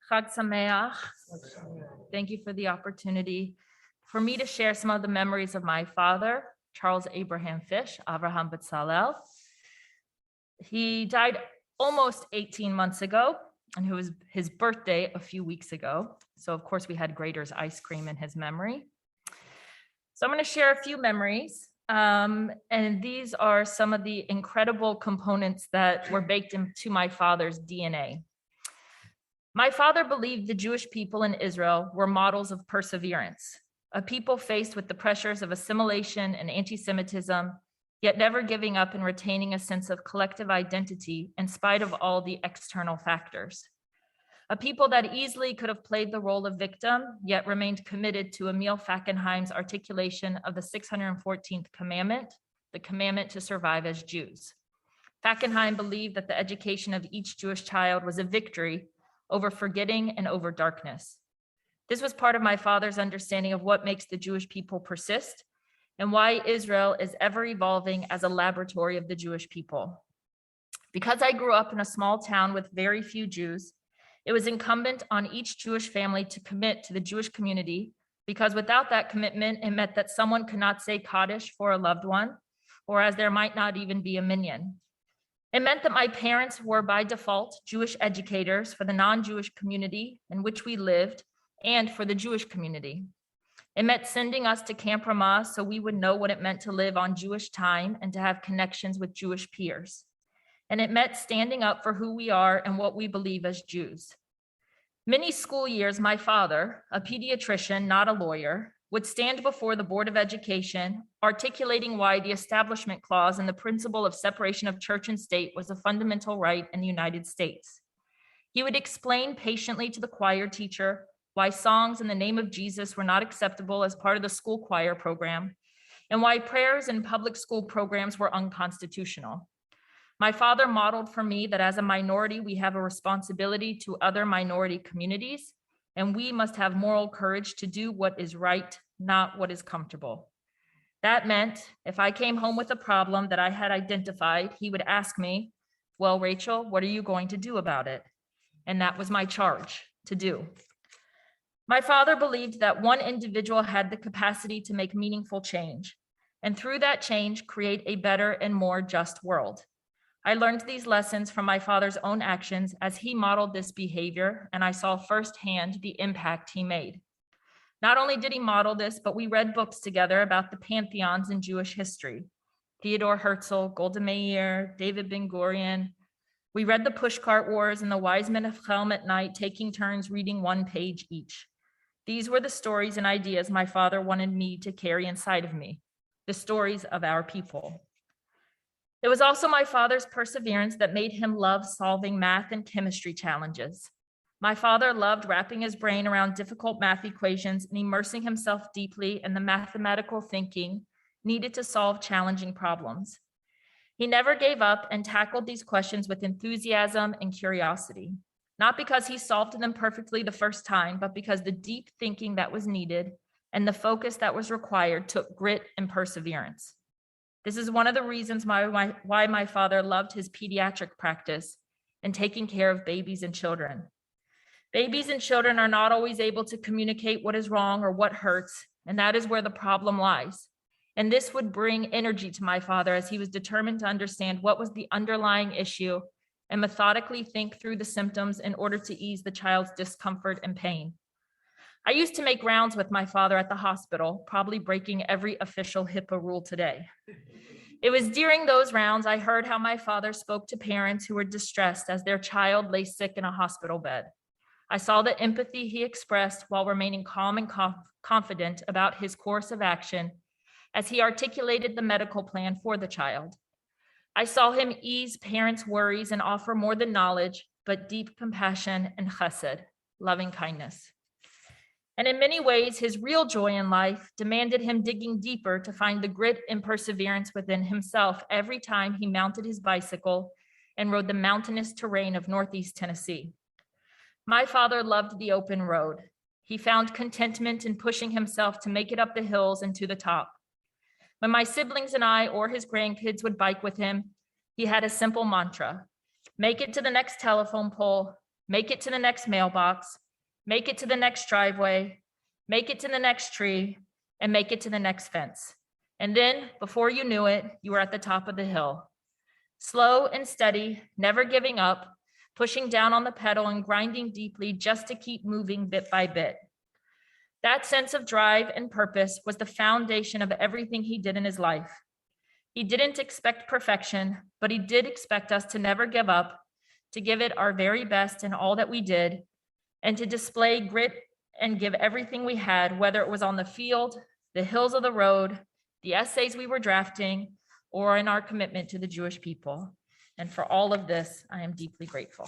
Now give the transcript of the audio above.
Chag Sameach. Thank you for the opportunity for me to share some of the memories of my father, Charles Abraham Fish, Avraham Betzalel. He died almost 18 months ago, and it was his birthday a few weeks ago. So of course we had Grater's ice cream in his memory. So I'm going to share a few memories. And these are some of the incredible components that were baked into my father's DNA. My father believed the Jewish people in Israel were models of perseverance, a people faced with the pressures of assimilation and anti-Semitism, yet never giving up and retaining a sense of collective identity in spite of all the external factors. A people that easily could have played the role of victim, yet remained committed to Emil Fackenheim's articulation of the 614th commandment, the commandment to survive as Jews. Fackenheim believed that the education of each Jewish child was a victory over forgetting and over darkness. This was part of my father's understanding of what makes the Jewish people persist and why Israel is ever evolving as a laboratory of the Jewish people. Because I grew up in a small town with very few Jews, it was incumbent on each Jewish family to commit to the Jewish community, because without that commitment, it meant that someone could not say Kaddish for a loved one, or as there might not even be a minyan. It meant that my parents were by default Jewish educators for the non-Jewish community in which we lived and for the Jewish community. It meant sending us to Camp Ramah so we would know what it meant to live on Jewish time and to have connections with Jewish peers. And it meant standing up for who we are and what we believe as Jews. Many school years, my father, a pediatrician, not a lawyer, would stand before the Board of Education, articulating why the Establishment Clause and the principle of separation of church and state was a fundamental right in the United States. He would explain patiently to the choir teacher why songs in the name of Jesus were not acceptable as part of the school choir program, and why prayers in public school programs were unconstitutional. My father modeled for me that as a minority, we have a responsibility to other minority communities, and we must have moral courage to do what is right, not what is comfortable. That meant if I came home with a problem that I had identified, he would ask me, well, Rachel, what are you going to do about it? And that was my charge to do. My father believed that one individual had the capacity to make meaningful change, and through that change, create a better and more just world. I learned these lessons from my father's own actions as he modeled this behavior, and I saw firsthand the impact he made. Not only did he model this, but we read books together about the pantheons in Jewish history. Theodore Herzl, Golda Meir, David Ben-Gurion. We read the Pushcart Wars and the Wise Men of Chelm at night, taking turns reading one page each. These were the stories and ideas my father wanted me to carry inside of me, the stories of our people. It was also my father's perseverance that made him love solving math and chemistry challenges. My father loved wrapping his brain around difficult math equations and immersing himself deeply in the mathematical thinking needed to solve challenging problems. He never gave up and tackled these questions with enthusiasm and curiosity, not because he solved them perfectly the first time, but because the deep thinking that was needed and the focus that was required took grit and perseverance. This is one of the reasons why my father loved his pediatric practice and taking care of babies and children. Babies and children are not always able to communicate what is wrong or what hurts, and that is where the problem lies. And this would bring energy to my father as he was determined to understand what was the underlying issue and methodically think through the symptoms in order to ease the child's discomfort and pain. I used to make rounds with my father at the hospital, probably breaking every official HIPAA rule today. It was during those rounds I heard how my father spoke to parents who were distressed as their child lay sick in a hospital bed. I saw the empathy he expressed while remaining calm and confident about his course of action as he articulated the medical plan for the child. I saw him ease parents' worries and offer more than knowledge, but deep compassion and chesed, loving kindness. And in many ways, his real joy in life demanded him digging deeper to find the grit and perseverance within himself every time he mounted his bicycle and rode the mountainous terrain of Northeast Tennessee. My father loved the open road. He found contentment in pushing himself to make it up the hills and to the top. When my siblings and I or his grandkids would bike with him, he had a simple mantra: make it to the next telephone pole, make it to the next mailbox, make it to the next driveway, make it to the next tree, and make it to the next fence. And then, before you knew it, you were at the top of the hill. Slow and steady, never giving up, pushing down on the pedal and grinding deeply just to keep moving bit by bit. That sense of drive and purpose was the foundation of everything he did in his life. He didn't expect perfection, but he did expect us to never give up, to give it our very best in all that we did, and to display grit and give everything we had, whether it was on the field, the hills of the road, the essays we were drafting, or in our commitment to the Jewish people. And for all of this, I am deeply grateful.